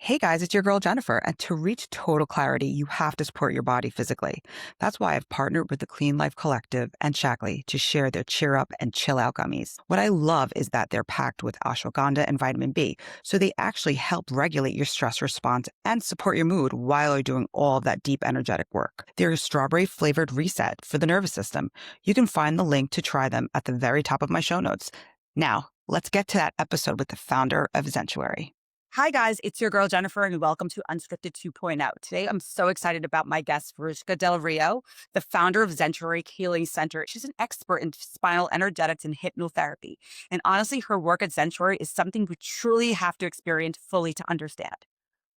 Hey guys, it's your girl Jennifer. And to reach total clarity, you have to support your body physically. That's why I've partnered with the Clean Life Collective and Shaklee to share their cheer up and chill out gummies. What I love is that they're packed with ashwagandha and vitamin B, so they actually help regulate your stress response and support your mood while you're doing all of that deep energetic work. They're a strawberry flavored reset for the nervous system. You can find the link to try them at the very top of my show notes. Now, let's get to that episode with the founder of Zentuary. Hi, guys. It's your girl, Jennifer, and welcome to Unscripted 2.0. Today, I'm so excited about my guest, Verushka del Rio, the founder of Zentuary Healing Center. She's an expert in spinal energetics and hypnotherapy. And honestly, her work at Zentuary is something we truly have to experience fully to understand.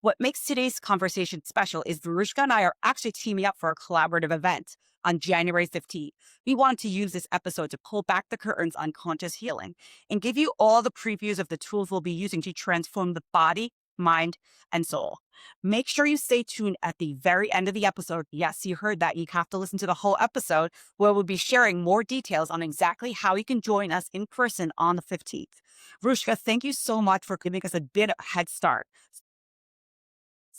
What makes today's conversation special is Verushka and I are actually teaming up for a collaborative event on January 15th. We want to use this episode to pull back the curtains on conscious healing and give you all the previews of the tools we'll be using to transform the body, mind, and soul. Make sure you stay tuned at the very end of the episode. Yes, you heard that. You have to listen to the whole episode where we'll be sharing more details on exactly how you can join us in person on the 15th. Verushka, thank you so much for giving us a bit of a head start.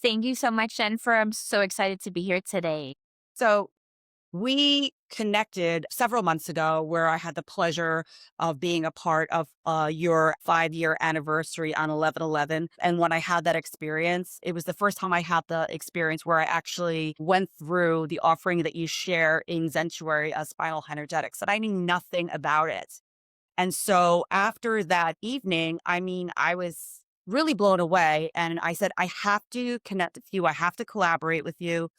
Thank you so much, Jennifer. I'm so excited to be here today. So we connected several months ago where I had the pleasure of being a part of your 5-year anniversary on 11/11. And when I had that experience, it was the first time I had the experience where I actually went through the offering that you share in Zentuary Spinal Energetics, and I knew nothing about it. And so after that evening, I was really blown away. And I said, I have to connect with you. I have to collaborate with you.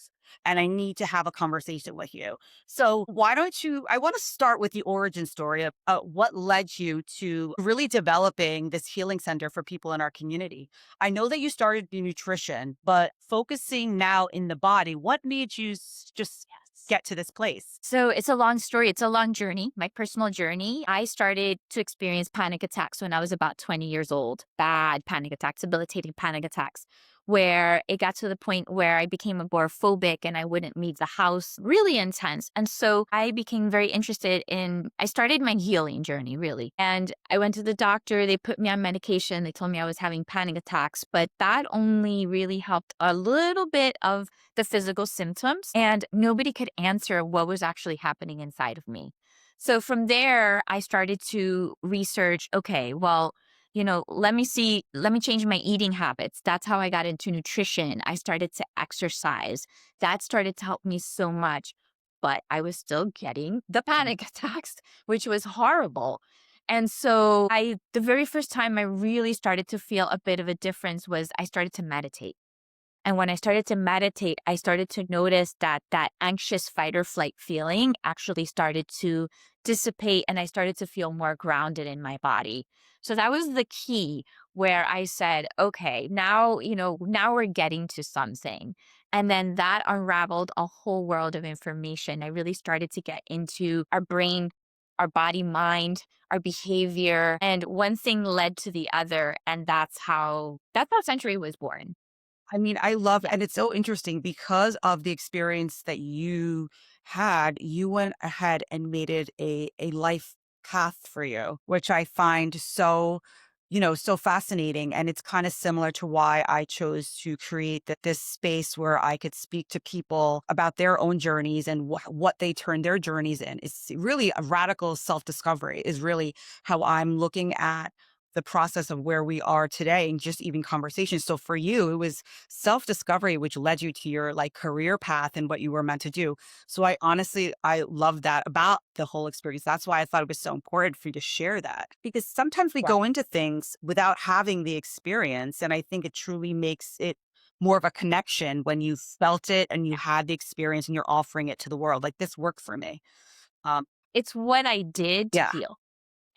And I need to have a conversation with you. So why don't you, I want to start with the origin story of what led you to really developing this healing center for people in our community. I know that you started in nutrition, but focusing now in the body, what made you just get to this place? So it's a long story. It's a long journey, my personal journey. I started to experience panic attacks when I was about 20 years old. Bad panic attacks, debilitating panic attacks, where it got to the point where I became agoraphobic and I wouldn't leave the house, really intense. And so I became very interested I started my healing journey, really. And I went to the doctor. They put me on medication. They told me I was having panic attacks, but that only really helped a little bit of the physical symptoms. And nobody could answer what was actually happening inside of me. So from there, I started to research, okay, well, let me change my eating habits. That's how I got into nutrition. I started to exercise. That started to help me so much, but I was still getting the panic attacks, which was horrible. And so the very first time I really started to feel a bit of a difference was I started to meditate. And when I started to meditate, I started to notice that anxious fight or flight feeling actually started to dissipate and I started to feel more grounded in my body. So that was the key where I said, okay, now we're getting to something. And then that unraveled a whole world of information. I really started to get into our brain, our body, mind, our behavior, and one thing led to the other. And that's how Century was born. I love, and it's so interesting because of the experience that you had, you went ahead and made it a life path for you, which I find so, so fascinating. And it's kind of similar to why I chose to create this space where I could speak to people about their own journeys and what they turned their journeys in. It's really a radical self-discovery is really how I'm looking at the process of where we are today and just even conversations. So for you, it was self-discovery, which led you to your career path and what you were meant to do. So I love that about the whole experience. That's why I thought it was so important for you to share that, because sometimes we go into things without having the experience. And I think it truly makes it more of a connection when you felt it and you had the experience and you're offering it to the world. Like, this worked for me. It's what I did to Yeah. feel.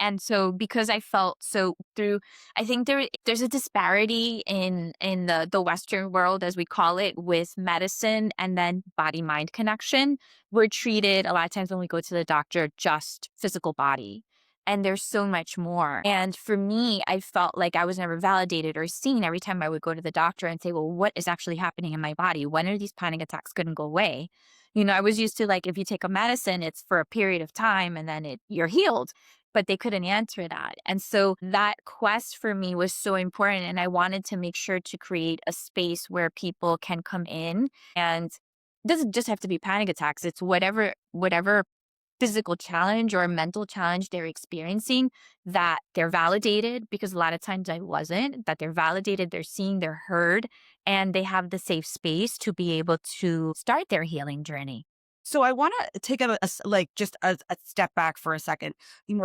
And so because I felt so through, I think there's a disparity in the Western world, as we call it, with medicine and then body-mind connection. We're treated a lot of times when we go to the doctor, just physical body. And there's so much more. And for me, I felt like I was never validated or seen every time I would go to the doctor and say, well, what is actually happening in my body? When are these panic attacks going to go away? I was used to, like, if you take a medicine, it's for a period of time and then you're healed. but they couldn't answer that. And so that quest for me was so important. And I wanted to make sure to create a space where people can come in, and it doesn't just have to be panic attacks. It's whatever physical challenge or mental challenge they're experiencing, that they're validated, because a lot of times I wasn't, that they're validated, they're seen, they're heard, and they have the safe space to be able to start their healing journey. So I want to take like just a step back for a second,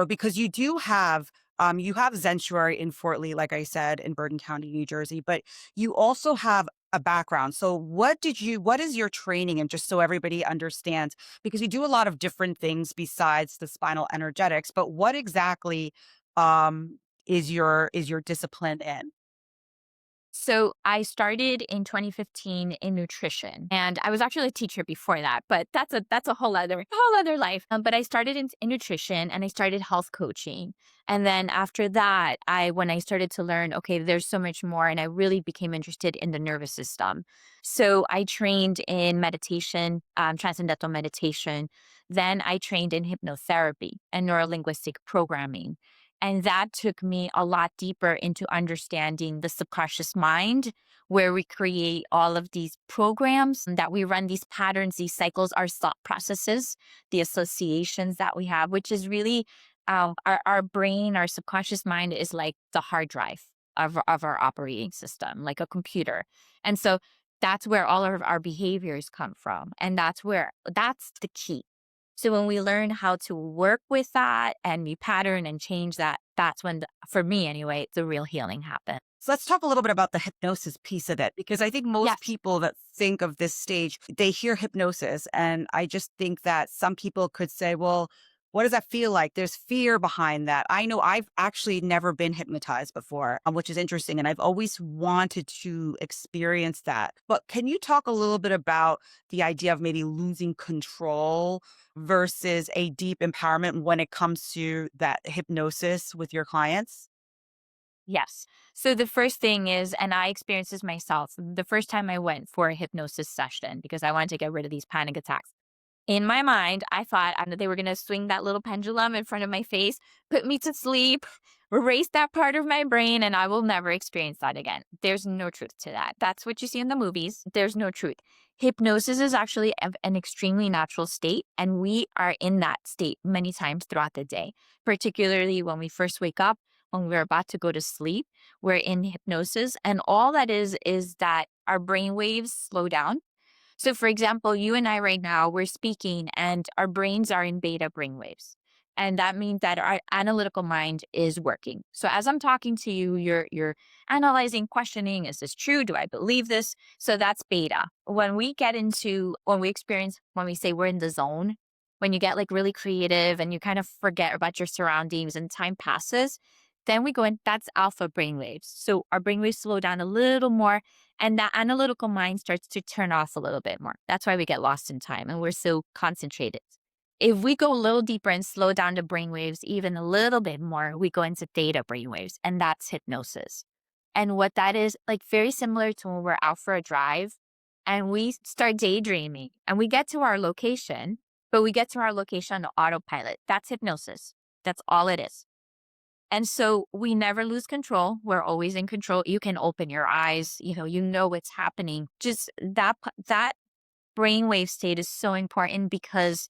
because you have Zentuary in Fort Lee, like I said, in Bergen County, New Jersey, but you also have a background. So what is your training? And just so everybody understands, because you do a lot of different things besides the spinal energetics, but what exactly, is your discipline in? So I started in 2015 in nutrition, and I was actually a teacher before that, but that's a whole other life. But I started in nutrition, and I started health coaching, and then after that, when I started to learn, okay, there's so much more, and I really became interested in the nervous system. So I trained in meditation, transcendental meditation. Then I trained in hypnotherapy and neuro-linguistic programming. And that took me a lot deeper into understanding the subconscious mind, where we create all of these programs that we run, these patterns, these cycles, our thought processes, the associations that we have, which is really our brain, our subconscious mind is like the hard drive of our operating system, like a computer. And so that's where all of our behaviors come from. And that's the key. So when we learn how to work with that and repattern and change that, that's when, for me anyway, the real healing happens. So let's talk a little bit about the hypnosis piece of it, because I think most Yes. people that think of this stage, they hear hypnosis. And I just think that some people could say, well, what does that feel like? There's fear behind that. I know I've actually never been hypnotized before, which is interesting. And I've always wanted to experience that. But can you talk a little bit about the idea of maybe losing control versus a deep empowerment when it comes to that hypnosis with your clients? Yes. So the first thing is, and I experienced this myself, the first time I went for a hypnosis session because I wanted to get rid of these panic attacks. In my mind, I thought they were going to swing that little pendulum in front of my face, put me to sleep, erase that part of my brain, and I will never experience that again. There's no truth to that. That's what you see in the movies. There's no truth. Hypnosis is actually an extremely natural state, and we are in that state many times throughout the day, particularly when we first wake up, when we're about to go to sleep. We're in hypnosis, and all that is that our brain waves slow down. So, for example, you and I right now, we're speaking and our brains are in beta brainwaves. And that means that our analytical mind is working. So as I'm talking to you, you're analyzing, questioning, is this true? Do I believe this? So that's beta. When we experience, when we say we're in the zone, when you get like really creative and you kind of forget about your surroundings and time passes, then we go in, that's alpha brainwaves. So our brainwaves slow down a little more, and that analytical mind starts to turn off a little bit more. That's why we get lost in time and we're so concentrated. If we go a little deeper and slow down the brainwaves even a little bit more, we go into theta brainwaves, and that's hypnosis. And what that is, like very similar to when we're out for a drive and we start daydreaming and we get to our location, but we get to our location on autopilot. That's hypnosis. That's all it is. And so we never lose control. We're always in control. You can open your eyes, you know what's happening. Just that brainwave state is so important because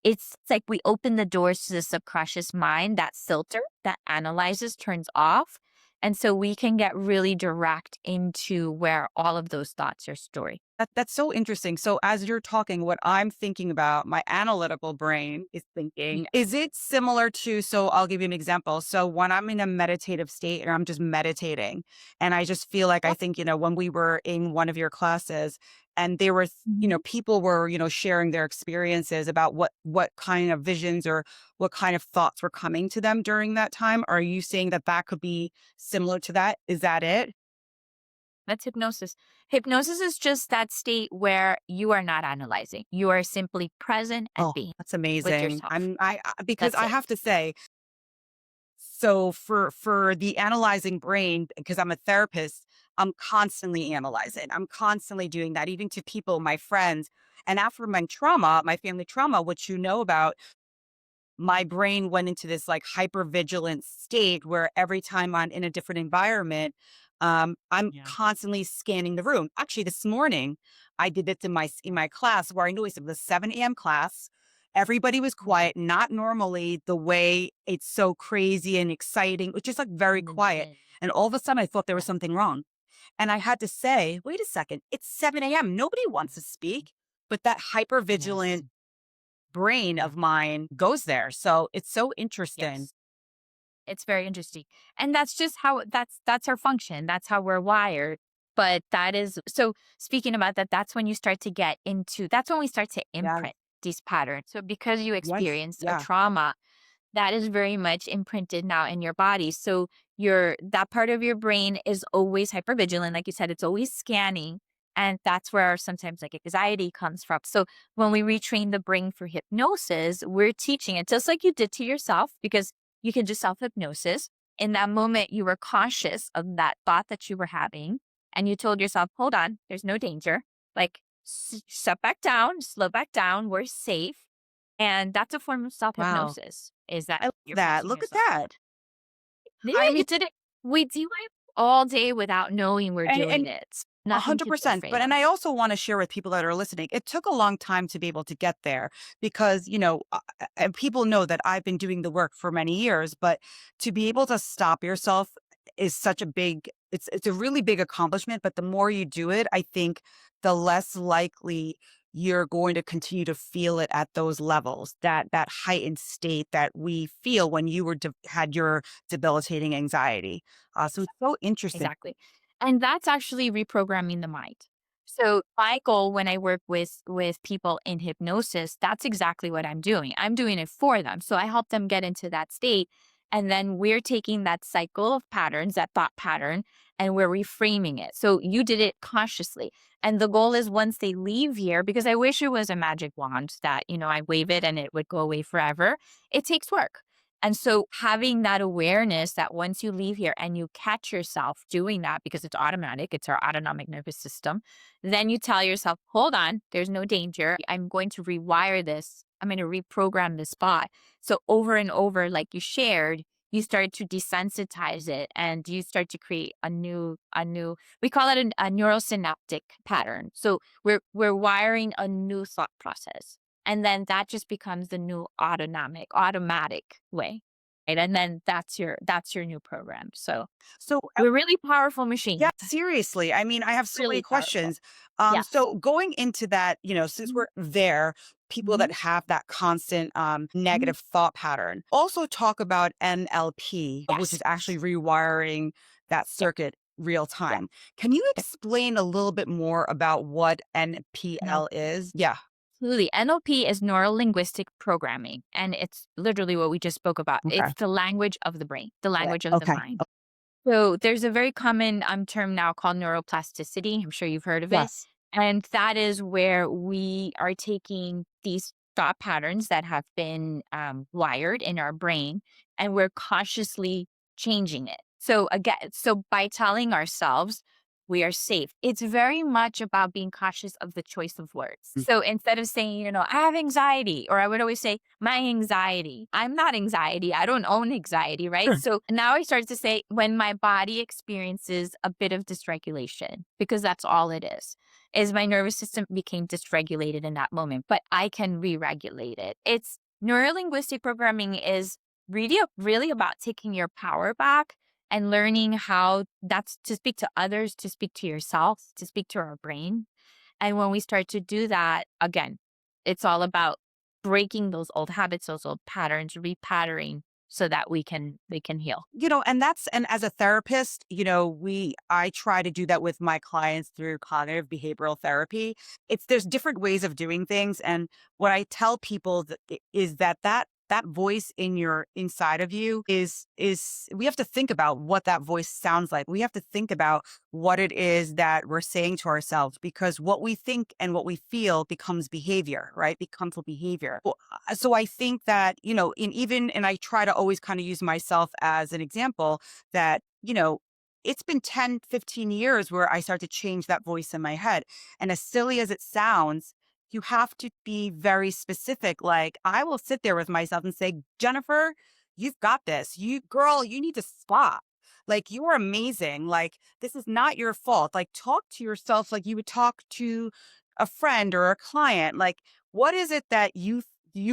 it's like we open the doors to the subconscious mind, that filter that analyzes turns off. And so we can get really direct into where all of those thoughts are stored. That's so interesting. So as you're talking, what I'm thinking about, my analytical brain is thinking, is it similar to, so I'll give you an example. So when I'm in a meditative state or I'm just meditating and I just feel like, I think, when we were in one of your classes and there were, Mhm. people were, sharing their experiences about what kind of visions or what kind of thoughts were coming to them during that time. Are you saying that that could be similar to that? Is that it? That's hypnosis. Hypnosis is just that state where you are not analyzing. You are simply present and Oh, being that's with amazing. yourself. Because That's I it. have to say, so for the analyzing brain, because I'm a therapist, I'm constantly analyzing. I'm constantly doing that, even to people, my friends. And after my trauma, my family trauma, which you know about, my brain went into this like hyper vigilant state where every time I'm in a different environment, I'm Yeah. constantly scanning the room. Actually, this morning I did this in my class where I noticed it was a 7 a.m. class. Everybody was Yeah. quiet, not normally the way it's so crazy and exciting. It was just like very In the quiet. beginning. And all of a sudden I thought there was Yeah. something wrong. And I had to say, wait a second, it's 7 a.m. Nobody wants to speak, but that hyper Yes. vigilant brain Yeah. of mine goes there. So it's so interesting. Yes. It's very interesting. And that's just how that's our function. That's how we're wired. But that is so speaking about that, that's when you start to get into that's when we start to Yeah. imprint these patterns. So because you Yes. experienced a Yeah. trauma, that is very much imprinted now in your body. So your that part of your brain is always hypervigilant. Like you said, it's always scanning. And that's where sometimes like anxiety comes from. So when we retrain the brain for hypnosis, we're teaching it just like you did to yourself, because you can do self hypnosis. In that moment, you were conscious of that thought that you were having. And you told yourself, hold on, there's no danger. Like, shut back down, slow back down, we're safe. And that's a form of Wow. self-hypnosis, is that I love you're that. catching Look at yourself. that. Yeah, I mean, you did it. We do it all day without knowing we're doing and it. Nothing to do 100%. for But, and I us. also want to share with people that are listening, it took a long time to be able to get there because, and people know that I've been doing the work for many years, but to be able to stop yourself is such a it's a really big accomplishment. But the more you do it, I think the less likely you're going to continue to feel it at those levels, that heightened state that we feel when you had your debilitating anxiety. So it's so interesting. Exactly. And that's actually reprogramming the mind. So my goal when I work with people in hypnosis, that's exactly what I'm doing. I'm doing it for them. So I help them get into that state. And then we're taking that cycle of patterns, that thought pattern, and we're reframing it. So you did it consciously. And the goal is once they leave here, because I wish it was a magic wand that, I wave it and it would go away forever. It takes work. And so having that awareness that once you leave here and you catch yourself doing that because it's automatic, it's our autonomic nervous system, then you tell yourself, hold on, there's no danger. I'm going to rewire this. I'm going to reprogram this spot. So over and over, like you shared, you start to desensitize it and you start to create we call it a neurosynaptic pattern. So we're wiring a new thought process. And then that just becomes the new automatic way. Right. And then that's your new program. So So we're really powerful yeah, machines. seriously. I mean, I have so many Really powerful. questions. Yes. So going into that, since Mhm. we're there, people Mhm. that have that constant Mhm. negative thought pattern, also talk about NLP, which Yes. is actually rewiring that Yeah. circuit real Yeah. time. Can you Yeah. explain a little bit more about what NPL NLP. is? Yeah. Absolutely. NLP is neuro-linguistic programming. And it's literally what we just spoke about. Okay. It's the language of the brain, the Got it. language of the Okay. mind. So there's a very common term now called neuroplasticity. I'm sure you've heard of it. Yes. And that is where we are taking these thought patterns that have been wired in our brain and we're consciously changing it. So again, so by telling ourselves we are safe, it's very much about being cautious of the choice of words. Mm. So instead of saying, I have anxiety, or I would always say, my anxiety, I'm not anxiety. I don't own anxiety, right? Sure. So now I start to say, when my body experiences a bit of dysregulation, because that's all it is my nervous system became dysregulated in that moment, but I can re-regulate it. It's neuro-linguistic programming is really about taking your power back and learning how that's to speak to others, to speak to yourself, to speak to our brain. And when we start to do that, again, it's all about breaking those old habits, those old patterns, repattering so that we can heal. And as a therapist, I try to do that with my clients through cognitive behavioral therapy. There's different ways of doing things. And what I tell people is that voice in your inside of you is we have to think about what that voice sounds like. We have to think about what it is that we're saying to ourselves, because what we think and what we feel becomes behavior, right? Becomes a behavior. So I think that, and I try to always kind of use myself as an example that, it's been 10, 15 years where I start to change that voice in my head. And as silly as it sounds, you have to be very specific. Like I will sit there with myself and say, Jennifer, you've got this. Girl, you need to stop. Like you are amazing. Like this is not your fault. Like talk to yourself like you would talk to a friend or a client. Like what is it that you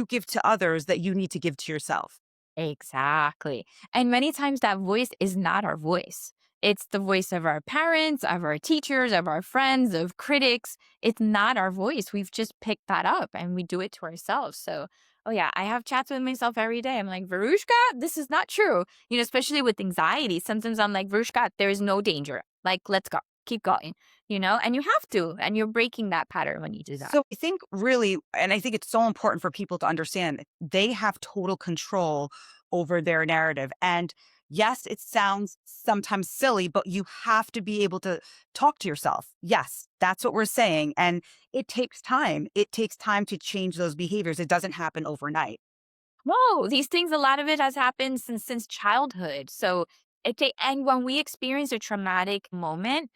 give to others that you need to give to yourself? Exactly. And many times that voice is not our voice. It's the voice of our parents, of our teachers, of our friends, of critics. It's not our voice. We've just picked that up and we do it to ourselves. So, oh yeah, I have chats with myself every day. I'm like, Verushka, this is not true. Especially with anxiety. Sometimes I'm like, Verushka, there is no danger. Like, let's go. Keep going, and you have to. And you're breaking that pattern when you do that. So I think really, and I think it's so important for people to understand that they have total control over their narrative. And yes, it sounds sometimes silly, but you have to be able to talk to yourself. Yes, that's what we're saying. And it takes time. It takes time to change those behaviors. It doesn't happen overnight. Whoa, these things, a lot of it has happened since childhood. So and when we experience a traumatic moment,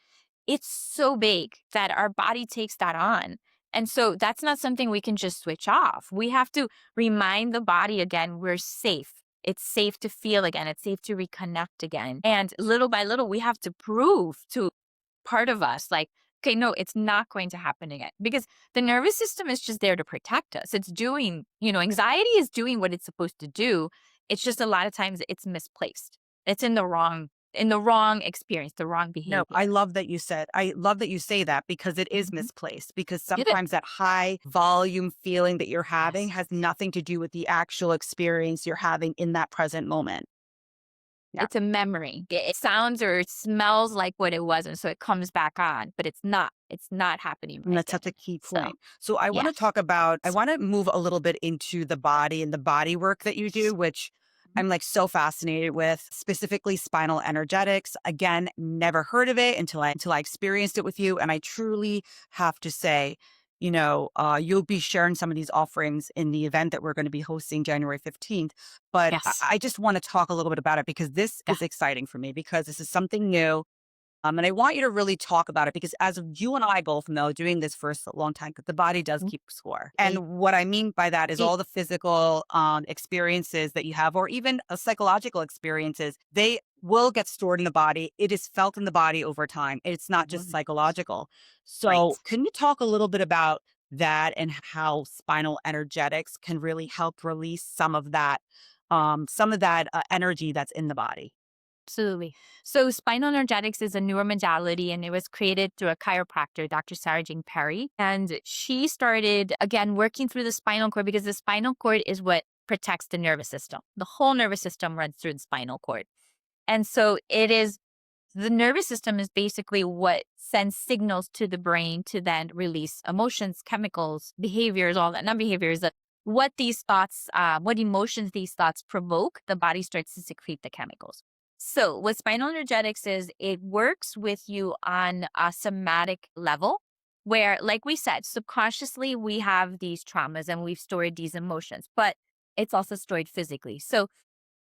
it's so big that our body takes that on. And so that's not something we can just switch off. We have to remind the body again, we're safe. It's safe to feel again. It's safe to reconnect again. And little by little, we have to prove to part of us, like, okay, no, it's not going to happen again because the nervous system is just there to protect us. It's doing, anxiety is doing what it's supposed to do. It's just a lot of times it's misplaced. It's in the wrong experience, the wrong No, behavior. I love that you say that because it is Mhm. misplaced because It is. sometimes that high volume feeling that you're having Yes. has nothing to do with the actual experience you're having in that present moment. Yeah. It's a memory. It sounds or it smells like what it was. And so it comes back on, but it's not. It's not happening And right that's such a then. key So, point. So I want to yes. I want to move a little bit into the body and the body work that you do, which Mhm. I'm like so fascinated with, specifically spinal energetics. Again, never heard of it until I experienced it with you. And I truly have to say, you'll be sharing some of these offerings in the event that we're going to be hosting January 15th. But Yes. I just want to talk a little bit about it because this Yeah. is exciting for me because this is something new. And I want you to really talk about it because as you and I both know, doing this for a long time, the body does Mhm. keep score. It- And what I mean by that is it- all the physical experiences that you have, or even psychological experiences, they will get stored in the body. It is felt in the body over time. It's not just psychological. Right. So can you talk a little bit about that and how spinal energetics can really help release some of that energy that's in the body? Absolutely. So, spinal energetics is a newer modality, and it was created through a chiropractor, Dr. Sarah Jane Perry. And she started, again, working through the spinal cord because the spinal cord is what protects the nervous system. The whole nervous system runs through the spinal cord. And so, the nervous system is basically what sends signals to the brain to then release emotions, chemicals, behaviors, all that, not behaviors, what these thoughts, what emotions these thoughts provoke, the body starts to secrete the chemicals. So, what spinal energetics is, it works with you on a somatic level where, like we said, subconsciously we have these traumas and we've stored these emotions, but it's also stored physically. So,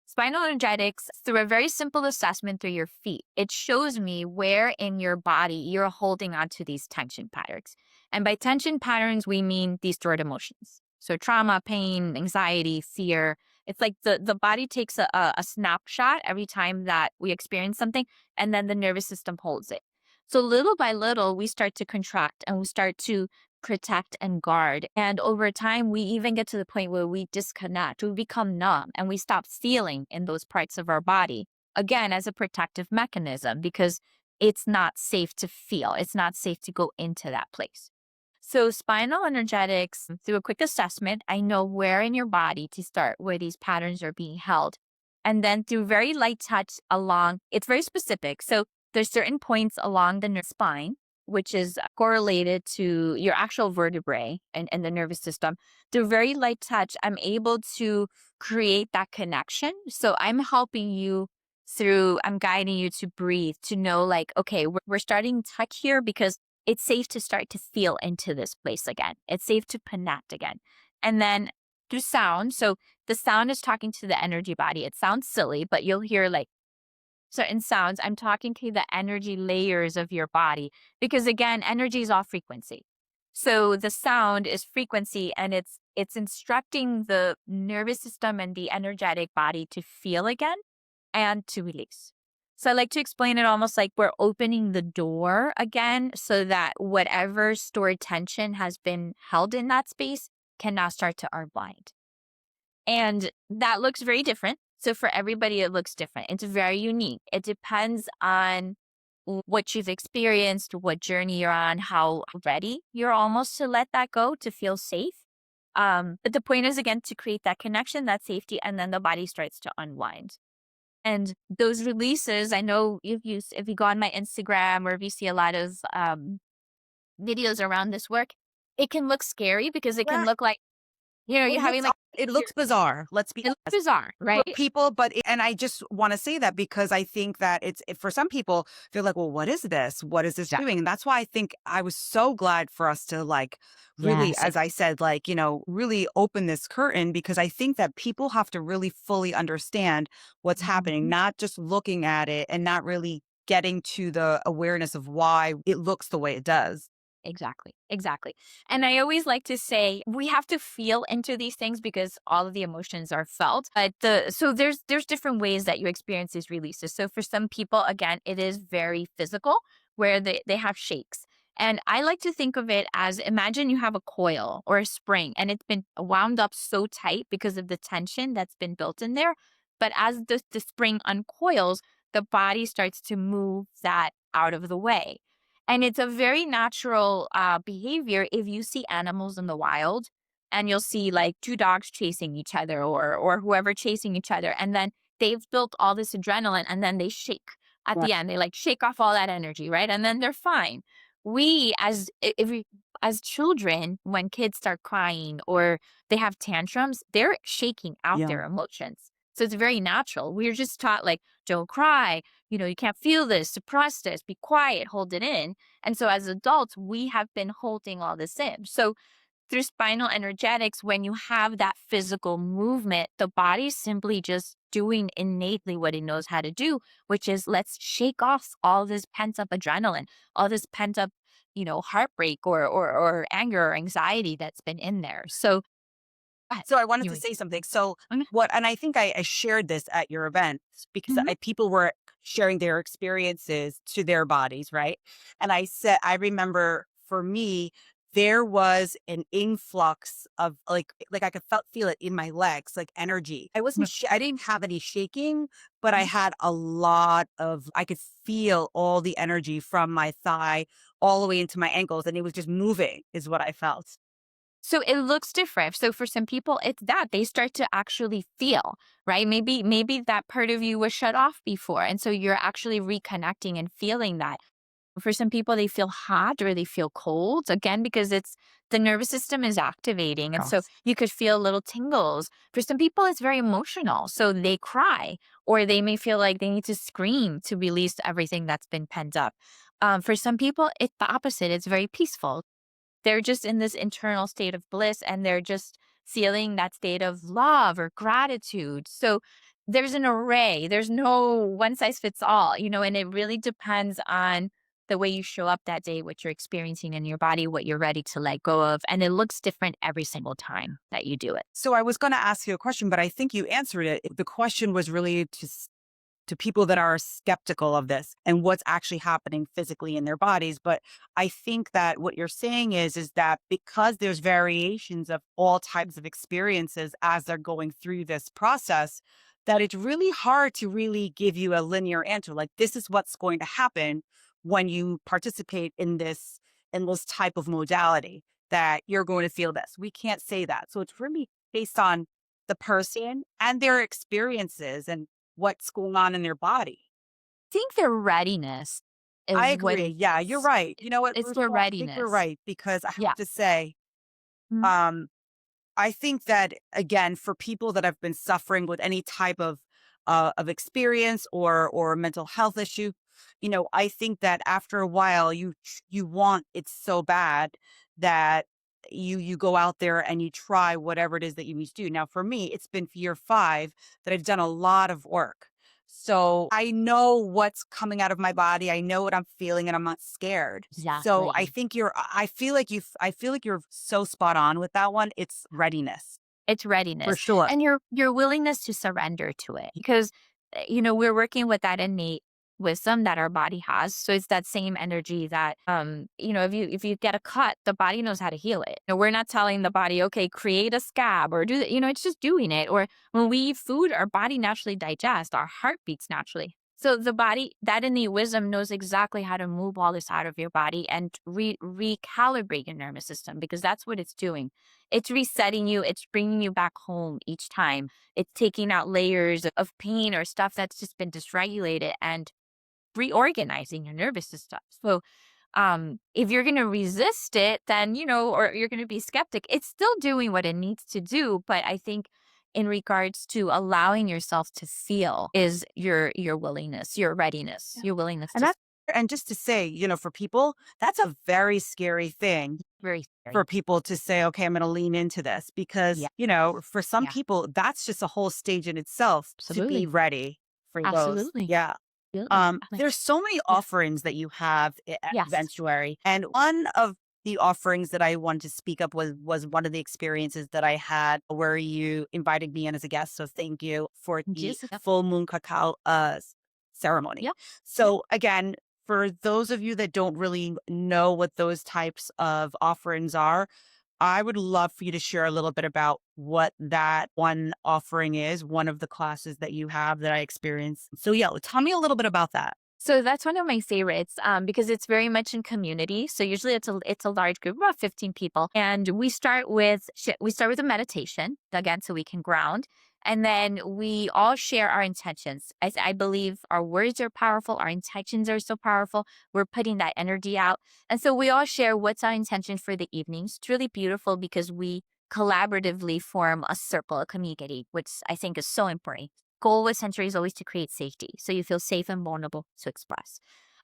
spinal energetics, through a very simple assessment through your feet, it shows me where in your body you're holding on to these tension patterns. And by tension patterns, we mean these stored emotions. So trauma, pain, anxiety, fear. It's like the body takes a snapshot every time that we experience something, and then the nervous system holds it. So little by little, we start to contract and we start to protect and guard. And over time, we even get to the point where we disconnect, we become numb, and we stop feeling in those parts of our body, again, as a protective mechanism, because it's not safe to feel. It's not safe to go into that place. So, spinal energetics, through a quick assessment, I know where in your body to start, where these patterns are being held. And then through very light touch along, it's very specific. So, there's certain points along the spine which is correlated to your actual vertebrae and the nervous system. Through very light touch, I'm able to create that connection. So I'm helping you I'm guiding you to breathe, to know, like, okay, we're starting touch here because it's safe to start to feel into this place again. It's safe to connect again. And then through sound. So the sound is talking to the energy body. It sounds silly, but you'll hear like certain sounds. I'm talking to the energy layers of your body because, again, energy is all frequency. So the sound is frequency, and it's instructing the nervous system and the energetic body to feel again and to release. So I like to explain it almost like we're opening the door again so that whatever stored tension has been held in that space can now start to unwind. And that looks very different. So for everybody, it looks different. It's very unique. It depends on what you've experienced, what journey you're on, how ready you're almost to let that go, to feel safe. But the point is, again, to create that connection, that safety, and then the body starts to unwind. And those releases, I know if you go on my Instagram or if you see a lot of videos around this work, it can look scary because it can Yeah. look like, Well, you're having like, it looks bizarre. Let's be it looks honest. bizarre, For right? people, and I just want to say that because I think that for some people, they're like, well, what is this? What is this doing? And that's why I think I was so glad for us to like really, Yes. as I said, like, really open this curtain, because I think that people have to really fully understand what's happening, Mhm. not just looking at it and not really getting to the awareness of why it looks the way it does. Exactly. Exactly. And I always like to say we have to feel into these things because all of the emotions are felt. But so there's different ways that you experience these releases. So for some people, again, it is very physical where they have shakes. And I like to think of it as, imagine you have a coil or a spring and it's been wound up so tight because of the tension that's been built in there. But as the spring uncoils, the body starts to move that out of the way. And it's a very natural behavior if you see animals in the wild and you'll see like two dogs chasing each other or whoever chasing each other. And then they've built all this adrenaline and then they shake at Right. the end. They like shake off all that energy, right? And then they're fine. We if we as children, when kids start crying or they have tantrums, they're shaking out Yeah. their emotions. So it's very natural. We're just taught like, don't cry, you can't feel this, suppress this, be quiet, hold it in. And so as adults, we have been holding all this in. So through spinal energetics, when you have that physical movement, the body's simply just doing innately what it knows how to do, which is let's shake off all this pent up adrenaline, all this pent up, heartbreak or anger or anxiety that's been in there. So go ahead. So I wanted You to were- say something. So Okay. and I think I shared this at your event because Mhm. people were sharing their experiences to their bodies, right? And I remember for me, there was an influx of like I could feel it in my legs, like energy. I didn't have any shaking, but I Mhm. had a lot of, I could feel all the energy from my thigh all the way into my ankles, and it was just moving, is what I felt. So it looks different. So for some people, it's that they start to actually feel, right? Maybe that part of you was shut off before. And so you're actually reconnecting and feeling that. For some people, they feel hot or they feel cold, again, because it's the nervous system is activating. And so Yes. you could feel little tingles. For some people, it's very emotional. So they cry or they may feel like they need to scream to release everything that's been pent up. For some people, it's the opposite. It's very peaceful. They're just in this internal state of bliss and they're just feeling that state of love or gratitude. So there's an array. There's no one size fits all, and it really depends on the way you show up that day, what you're experiencing in your body, what you're ready to let go of. And it looks different every single time that you do it. So I was going to ask you a question, but I think you answered it. The question was really to people that are skeptical of this and what's actually happening physically in their bodies. But I think that what you're saying is that because there's variations of all types of experiences as they're going through this process, that it's really hard to really give you a linear answer. Like, this is what's going to happen when you participate in this type of modality, that you're going to feel this. We can't say that. So it's really based on the person and their experiences and what's going on in their body. I think their readiness I is what agree. it Yeah, you're is. right. You know what, It's their Verushka? I think you're readiness. right, because I Yeah. have to say, Mhm. um, I think that again, for people that have been suffering with any type of experience or mental health issue, I think that after a while, you want it so bad that you go out there and you try whatever it is that you need to do. Now, for me, it's been year 5 that I've done a lot of work. So I know what's coming out of my body. I know what I'm feeling and I'm not scared. So I Exactly. think I feel like you're so spot on with that one. It's readiness It's for readiness sure. and your willingness to surrender to it because, we're working with that innate wisdom that our body has. So it's that same energy that, if you get a cut, the body knows how to heal it. We're not telling the body, okay, create a scab or do that. It's just doing it. Or when we eat food, our body naturally digests, our heart beats naturally. So the body, that innate wisdom knows exactly how to move all this out of your body and recalibrate your nervous system because that's what it's doing. It's resetting you. It's bringing you back home each time. It's taking out layers of pain or stuff that's just been dysregulated and reorganizing your nervous system. So, if you're going to resist it, then, or you're going to be skeptic, it's still doing what it needs to do. But I think in regards to allowing yourself to feel is your willingness, your readiness, Yeah. your willingness And to that's and just to say, for people, that's a very scary thing very for scary. people to say, okay, I'm going to lean into this Yeah. because, for some Yeah. people, that's just a whole stage in itself to be Absolutely. ready for those. Absolutely. Yeah. Absolutely. Like, There's so many yeah. offerings that you have at Yes. Zentuary, and one of the offerings that I wanted to speak up was one of the experiences that I had where you invited me in as a guest. So thank you for the Yes. Yep. full moon cacao ceremony. Yep. Yep. So again, for those of you that don't really know what those types of offerings are, I would love for you to share a little bit about what that one offering is, one of the classes that you have that I experienced. So yeah, tell me a little bit about that. So that's one of my favorites because it's very much in community. So usually it's a large group, about 15 people, and we start with a meditation again, so we can ground, and then we all share our intentions. As I believe our words are powerful, our intentions are so powerful. We're putting that energy out, and so we all share what's our intention for the evenings. It's really beautiful because we collaboratively form a circle, a community, which I think is so important. Goal with Century is always to create safety. So you feel safe and vulnerable to express.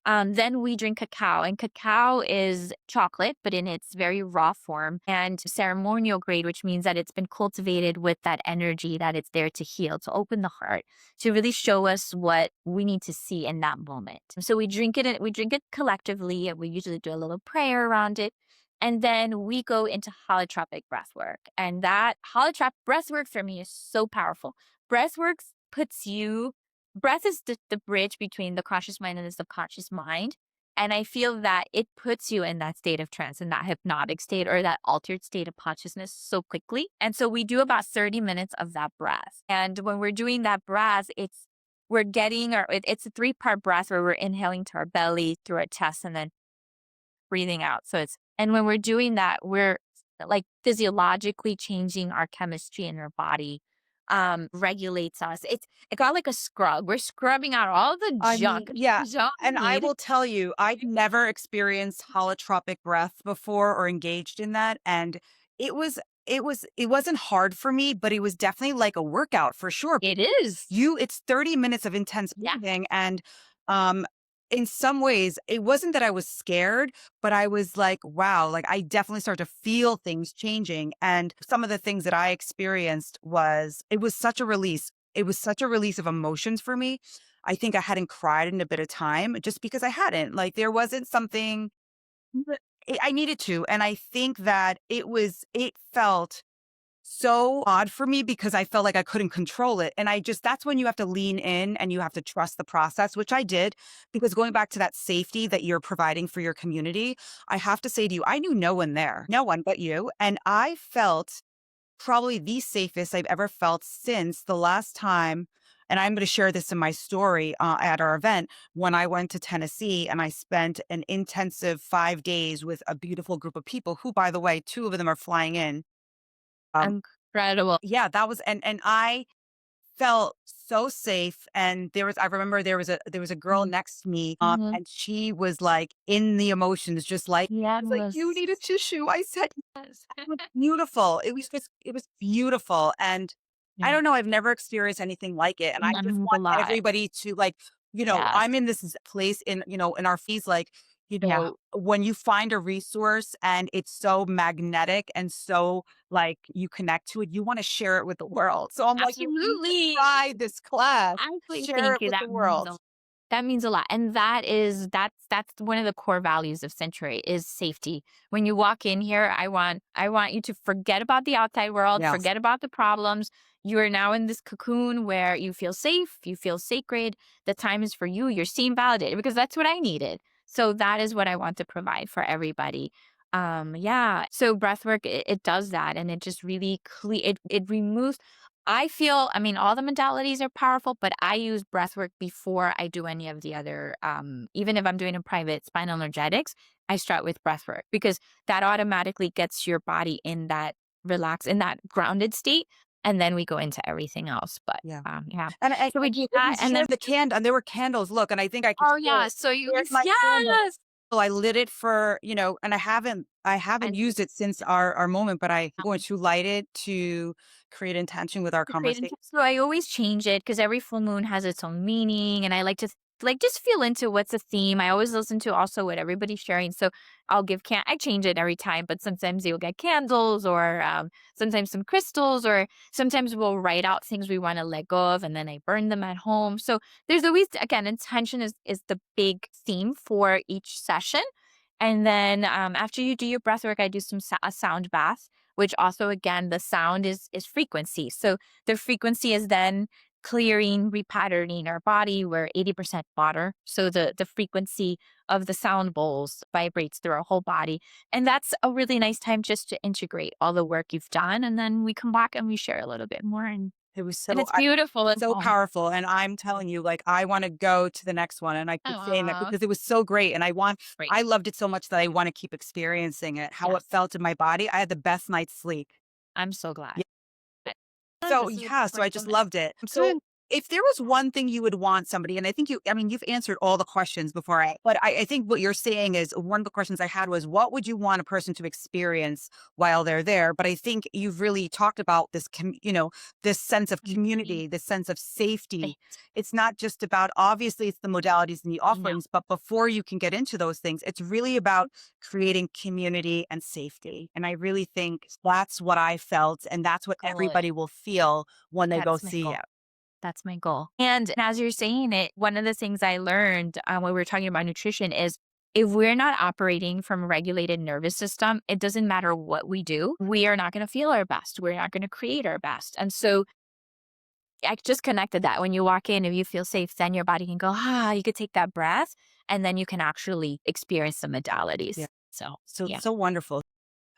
Then we drink cacao, and cacao is chocolate, but in its very raw form and ceremonial grade, which means that it's been cultivated with that energy that it's there to heal, to open the heart, to really show us what we need to see in that moment. So we drink it collectively, and we usually do a little prayer around it. And then we go into holotropic breath work. And that holotropic breath work for me is so powerful. Breathwork puts you breath is the bridge between the conscious mind and the subconscious mind. And I feel that it puts you in that state of trance, in that hypnotic state or that altered state of consciousness so quickly. And so we do about 30 minutes of that breath. And when we're doing that breath, it's a three-part breath where we're inhaling to our belly, through our chest, and then breathing out. And when we're doing that, we're like physiologically changing our chemistry in our body, regulates us. It got like a scrub. We're scrubbing out all the I mean, junk yeah. we don't And I need. will tell you, I've never experienced holotropic breath before or engaged in that. And it was, it wasn't hard for me, but it was definitely like a workout for sure. It is. It's 30 minutes of intense Yeah. breathing. And, um, in some ways, it wasn't that I was scared, but I was like, wow, like I definitely started to feel things changing. And some of the things that I experienced it was such a release. It was such a release of emotions for me. I think I hadn't cried in a bit of time just because I hadn't. Like there wasn't something that I needed to. And I think that it felt so odd for me because I felt like I couldn't control it. And that's when you have to lean in and you have to trust the process, which I did. Because going back to that safety that you're providing for your community, I have to say to you, I knew no one there, no one but you. And I felt probably the safest I've ever felt since the last time. And I'm going to share this in my story at our event when I went to Tennessee and I spent an intensive 5 days with a beautiful group of people who, by the way, two of them are flying in. Um, Incredible. yeah, that was and I felt so safe. And I remember there was a girl Mhm. next to me, Mhm. and she was like in the emotions, just like I was like, "You Yes. need a tissue." I said, Yes. it was beautiful. It was beautiful. And I Yeah. don't know, I've never experienced anything like it. And I just I'm want alive. everybody to like, Yes. I'm in this place in our fees, like Yeah. when you find a resource and it's so magnetic and so like you connect to it, you want to share it with the world. So I'm like, you need to Absolutely. try this class, Absolutely. share Thank it you. with the world. That means a lot. And that's one of the core values of Zentuary is safety. When you walk in here, I want you to forget about the outside world, Yes. forget about the problems. You are now in this cocoon where you feel safe, you feel sacred. The time is for you. You're seen validated because that's what I needed. So that is what I want to provide for everybody. Yeah. So breathwork, it does that and it just really it removes. I feel, I mean, all the modalities are powerful, but I use breathwork before I do any of the other, even if I'm doing a private spinal energetics, I start with breathwork because that automatically gets your body in that relaxed, in that grounded state. And then we go into everything else. But Yeah. yeah. And So we do you that. And shared then, the and there were candles. Look, and I think I could oh, share yeah. it. So you, Here's my candle. yes. So I lit it for, and I haven't And used it since our moment, but I'm going to light it to create intention with our to create conversation. intent. So I always change it because every full moon has its own meaning, and I like to like just feel into what's the theme. I always listen to also what everybody's sharing. So I'll give I change it every time, but sometimes you'll get candles or sometimes some crystals, or sometimes we'll write out things we want to let go of, and then I burn them at home. So there's always again intention is the big theme for each session. And then after you do your breath work, I do a sound bath, which also again the sound is frequency. So the frequency is then clearing, repatterning our body. We're 80% water. So the frequency of the sound bowls vibrates through our whole body. And that's a really nice time just to integrate all the work you've done. And then we come back and we share a little bit more. It was And so it's beautiful at so home. powerful. And I'm telling you, like, I want to go to the next one. And I keep saying that Oh, because it was so great. And great. I loved it so much that I want to keep experiencing it, how it Yes. felt in my body. I had the best night's sleep. I'm so glad. So, This is a yeah, so I just fulfillment. loved it. So, if there was one thing you would want somebody, and I mean, you've answered all the questions before but I think what you're saying is one of the questions I had was, what would you want a person to experience while they're there? But I think you've really talked about this sense of Community. community, this sense of safety. It's not just about, obviously, it's the modalities and the No, offerings, but before you can get into those things, it's really about creating community and safety. And I really think that's what I felt. And that's what good. everybody will feel when they go That's my see goal. you. That's my goal. And as you're saying it, one of the things I learned when we were talking about nutrition is if we're not operating from a regulated nervous system, it doesn't matter what we do, we are not going to feel our best. We're not going to create our best. And so I just connected that when you walk in, if you feel safe, then your body can go, you could take that breath and then you can actually experience the Yeah. modalities. So, So, yeah. so wonderful.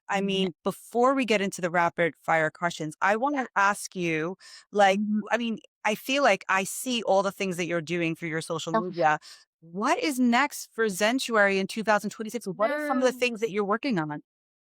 I Yeah. mean, before we get into the rapid fire questions, I want to ask you, like, Mhm. I mean, I feel like I see all the things that you're doing for your social media. What is next for Zentuary in 2026? What are some of the Oh. things that you're working on?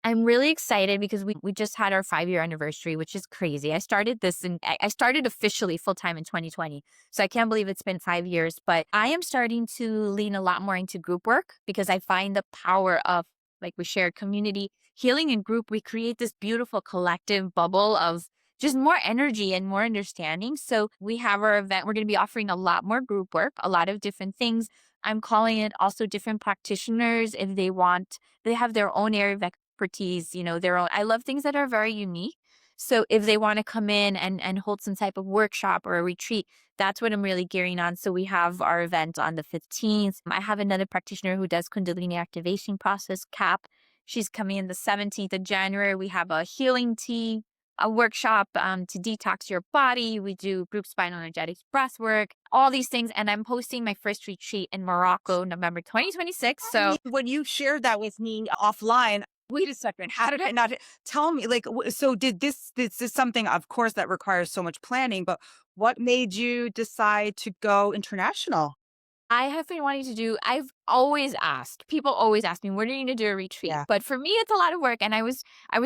I'm really excited because we just had our 5-year anniversary, which is crazy. I started this and I started officially full time in 2020. So I can't believe it's been 5 years, but I am starting to lean a lot more into group work because I find the power of like we shared community healing in group. We create this beautiful collective bubble of just more energy and more understanding. So we have our event. We're going to be offering a lot more group work, a lot of different things. I'm calling it also different practitioners if they have their own area of expertise, their own. I love things that are very unique. So if they want to come in and hold some type of workshop or a retreat, that's what I'm really gearing on. So we have our event on the 15th. I have another practitioner who does Kundalini activation process, CAP. She's coming in the 17th of January. We have a healing tea, a workshop to detox your body. We do group spinal energetics breath work, all these things. And I'm hosting my first retreat in Morocco, November 2026. I mean, So when you shared that with me offline, wait a second, how did I not tell me? Like, so this is something, of course, that requires so much planning, but what made you decide to go international? I have been wanting to do, I've always asked, people always ask me, when are you going to do a retreat? Yeah. But for me, it's a lot of work. And I was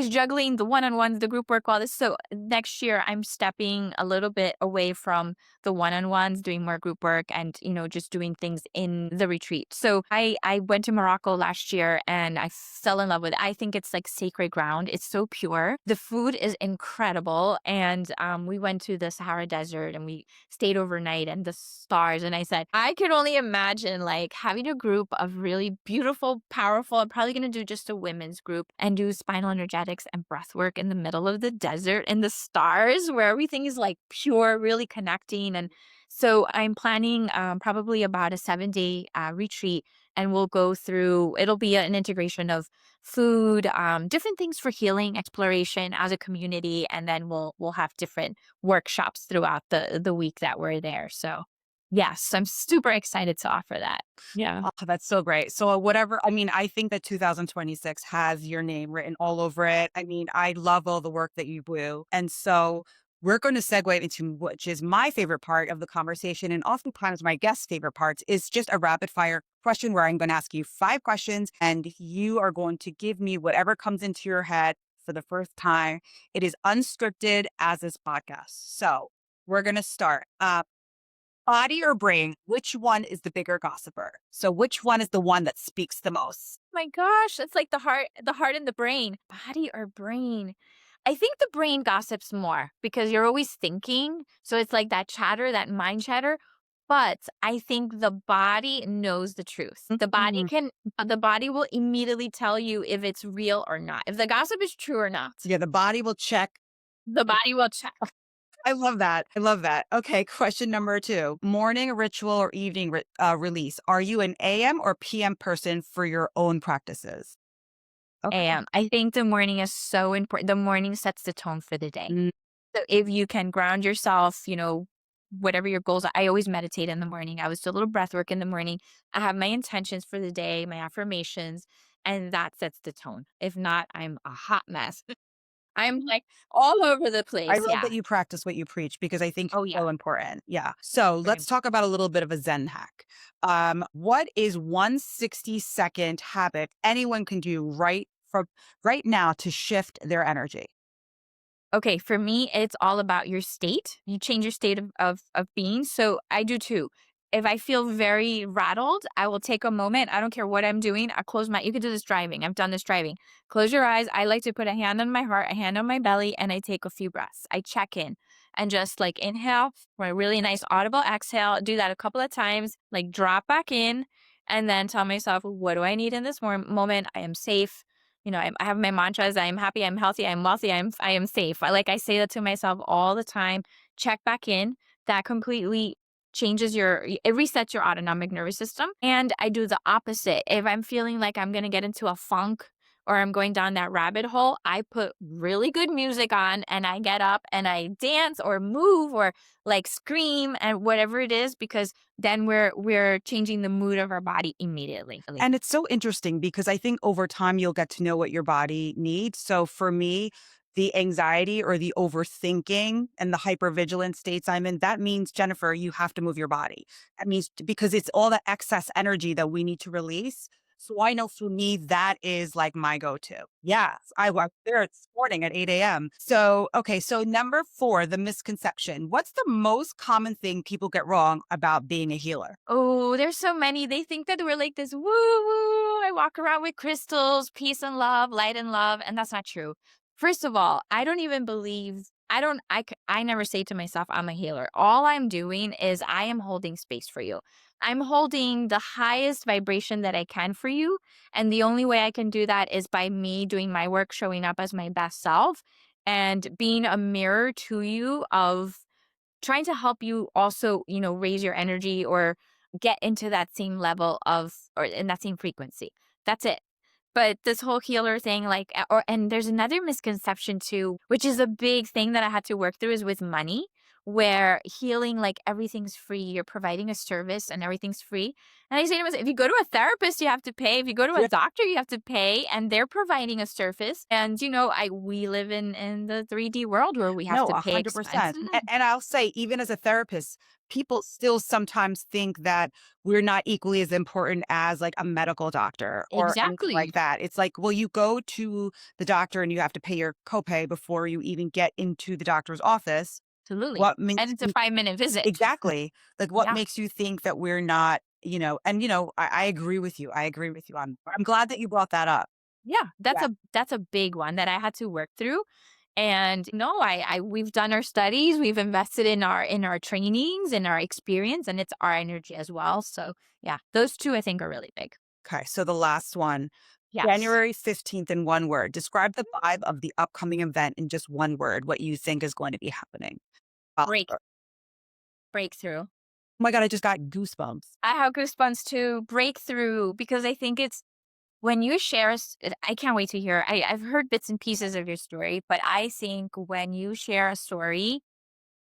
juggling the one-on-ones, the group work, all this. So next year I'm stepping a little bit away from the one-on-ones, doing more group work and, just doing things in the retreat. So I went to Morocco last year and I fell in love with it. I think it's like sacred ground. It's so pure. The food is incredible. And we went to the Sahara Desert and we stayed overnight and the stars. And I said, I could only imagine like having a group group of really beautiful, powerful. I'm probably going to do just a women's group and do spinal energetics and breath work in the middle of the desert in the stars where everything is like pure, really connecting. And so I'm planning probably about a 7-day retreat, and we'll go through, it'll be an integration of food, different things for healing, exploration as a community. And then we'll have different workshops throughout the week that we're there. So yes, I'm super excited to offer that. Yeah. Oh, that's so great. So whatever, I mean, I think that 2026 has your name written all over it. I mean, I love all the work that you do. And so we're going to segue into which is my favorite part of the conversation. And oftentimes my guest's favorite parts is just a rapid fire question where I'm going to ask you 5 questions and you are going to give me whatever comes into your head for the first time. It is unscripted as this podcast. So we're going to start. Body or brain, which one is the bigger gossiper? So which one is the one that speaks the most? My gosh, it's like the heart and the brain. Body or brain? I think the brain gossips more because you're always thinking. So it's like that chatter, that mind chatter. But I think the body knows the truth. Mhm. The body will immediately tell you if it's real or not, if the gossip is true or not. Yeah, the body will check. The body will check. I love that. I love that. Okay, question number 2. Morning ritual or evening release. Are you an AM or PM person for your own practices? Okay. And I think the morning is so important. The morning sets the tone for the day. So if you can ground yourself, whatever your goals are. I always meditate in the morning. I always do a little breath work in the morning. I have my intentions for the day, my affirmations, and that sets the tone. If not, I'm a hot mess. I'm like all over the I place. love Yeah. that you practice what you preach because I think Oh, it's yeah. so important. Yeah. So Very let's talk about a little bit of a Zen hack. What is one 60-second habit anyone can do right now to shift their energy? Okay, for me, it's all about your state. You change your state of being. So I do too. If I feel very rattled, I will take a moment. I don't care what I'm doing. I close my, you could do this driving. I've done this driving. Close your eyes. I like to put a hand on my heart, a hand on my belly, and I take a few breaths. I check in and just like inhale for a really nice audible exhale. Do that a couple of times, like drop back in, and then tell myself, what do I need in this moment? I am safe. I have my mantras. I am happy. I'm healthy. I'm wealthy. I am safe. I say that to myself all the time. Check back in. That completely changes it resets your autonomic nervous system. And I do the opposite. If I'm feeling like I'm going to get into a funk or I'm going down that rabbit hole, I put really good music on and I get up and I dance or move or like scream and whatever it is, because then we're changing the mood of our body immediately. And it's so interesting because I think over time you'll get to know what your body needs. So for me, the anxiety or the overthinking and the hypervigilance states I'm in, that means, Jennifer, you have to move your body. That means because it's all the excess energy that we need to release. So I know for me, that is like my go-to. Yeah, I was there this morning at 8 a.m. So, okay. So number 4, the misconception. What's the most common thing people get wrong about being a healer? Oh, there's so many. They think that we're like this woo woo. I walk around with crystals, peace and love, light and love, and that's not true. First of all, I don't even believe I never say to myself I'm a healer. All I'm doing is I am holding space for you. I'm holding the highest vibration that I can for you, and the only way I can do that is by me doing my work, showing up as my best self and being a mirror to you of trying to help you also, raise your energy or get into that same level of or in that same frequency. That's it. But this whole healer thing, and there's another misconception too, which is a big thing that I had to work through is with money, where healing, like everything's free. You're providing a service and everything's free. And I say to myself, if you go to a therapist, you have to pay. If you go to a doctor, you have to pay, and they're providing a service. And we live in the 3D world where we have No, to pay 100%. expenses. And I'll say, even as a therapist, people still sometimes think that we're not equally as important as like a medical doctor or anything like Exactly. that. It's like, well, you go to the doctor and you have to pay your copay before you even get into the doctor's office. Absolutely. What And makes it's a you 5-minute visit. exactly like what Yeah. makes you think that we're not, I agree with you. I agree with you. I'm glad that you brought that up. Yeah. Yeah. That's a big one that I had to work through. And no, we've done our studies, we've invested in our trainings, in our experience, and it's our energy as well. So yeah, those two I think are really big. Okay, so the last one, Yes. January 15th in one word. Describe the vibe of the upcoming event in just one word, what you think is going to be happening. Break Oh breakthrough. my God, I just got goosebumps. I have goosebumps too. Breakthrough, because I think it's when you share, I can't wait to hear. I've heard bits and pieces of your story, but I think when you share a story,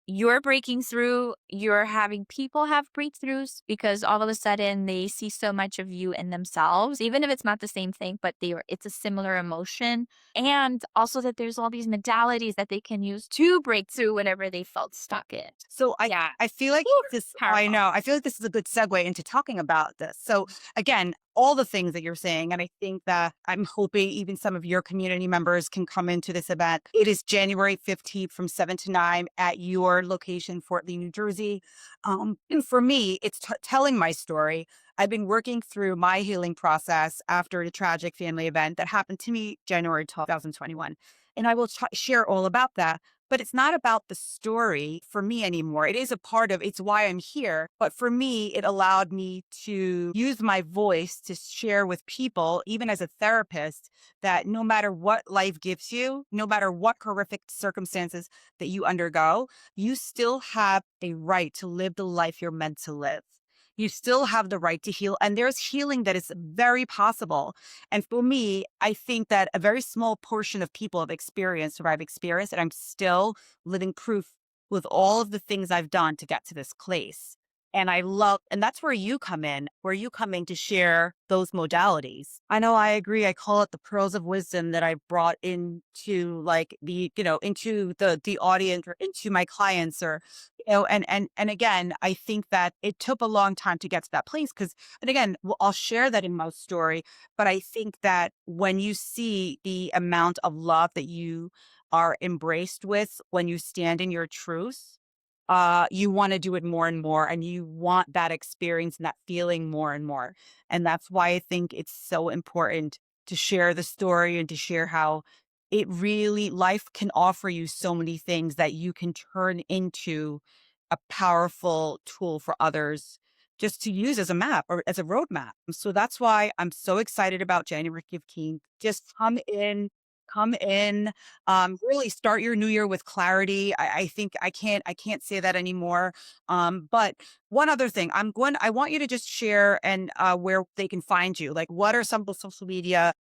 you're breaking through, you're having people have breakthroughs because all of a sudden they see so much of you in themselves, even if it's not the same thing, but it's a similar emotion. And also that there's all these modalities that they can use to break through whenever they felt stuck in. So Yeah. I feel like Whew, this, I powerful. know, I feel like this is a good segue into talking about this. So again, all the things that you're saying, and I think that I'm hoping even some of your community members can come into this event. It is January 15th from 7 to 9 at your location, Fort Lee, New Jersey. And for me, it's telling my story. I've been working through my healing process after a tragic family event that happened to me January 12th, 2021. And I will share all about that. But it's not about the story for me anymore. It is a part of it's why I'm here. But for me, it allowed me to use my voice to share with people, even as a therapist, that no matter what life gives you, no matter what horrific circumstances that you undergo, you still have a right to live the life you're meant to live. You still have the right to heal. And there's healing that is very possible. And for me, I think that a very small portion of people have experienced what I've experienced, and I'm still living proof with all of the things I've done to get to this place. And I love, and that's where you come in, where you come in to share those modalities. I know I agree. I call it the pearls of wisdom that I brought into like into the audience or into my clients or, and again, I think that it took a long time to get to that place because, and again, I'll share that in my story, but I think that when you see the amount of love that you are embraced with when you stand in your truth, you want to do it more and more, and you want that experience and that feeling more and more. And that's why I think it's so important to share the story and to share how it really, life can offer you so many things that you can turn into a powerful tool for others just to use as a map or as a roadmap. So that's why I'm so excited about January 15th. Just come in, really start your new year with clarity. I think I can't say that anymore. But one other thing, I want you to just share and where they can find you. Like, what are some of the social media?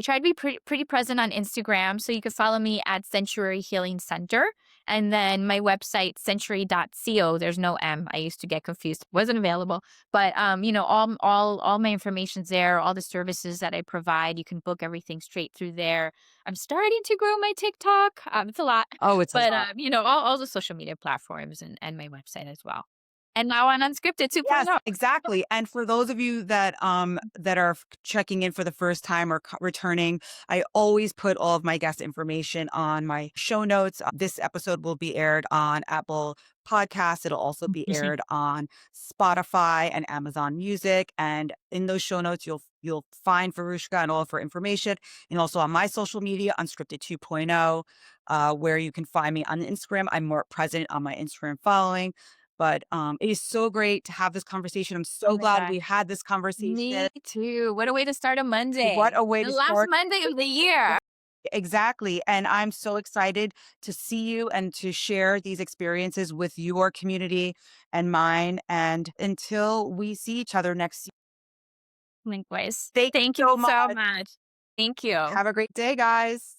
I try to be pretty present on Instagram. So you can follow me at Zentuary Healing Center. And then my website, century.co. There's no M. I used to get confused. Wasn't available. But all my information's there, all the services that I provide. You can book everything straight through there. I'm starting to grow my TikTok. It's a lot. Oh, it's a But lot. all the social media platforms and my website as well. And now on Unscripted Yes, 2.0. exactly. And for those of you that are checking in for the first time or returning, I always put all of my guest information on my show notes. This episode will be aired on Apple Podcasts. It'll also be aired on Spotify and Amazon Music. And in those show notes, you'll find Verushka and all of her information, and also on my social media, Unscripted 2.0, where you can find me on Instagram. I'm more present on my Instagram following. But it is so great to have this conversation. I'm Oh so my glad God. we had this Me conversation. too. What a way to start a What Monday. a way The to last start. Monday of the year. Exactly. And I'm so excited to see you and to share these experiences with your community and mine. And until we see each other next year, Likewise. thank you Thank you so so much. much. Thank you. Have a great day, guys.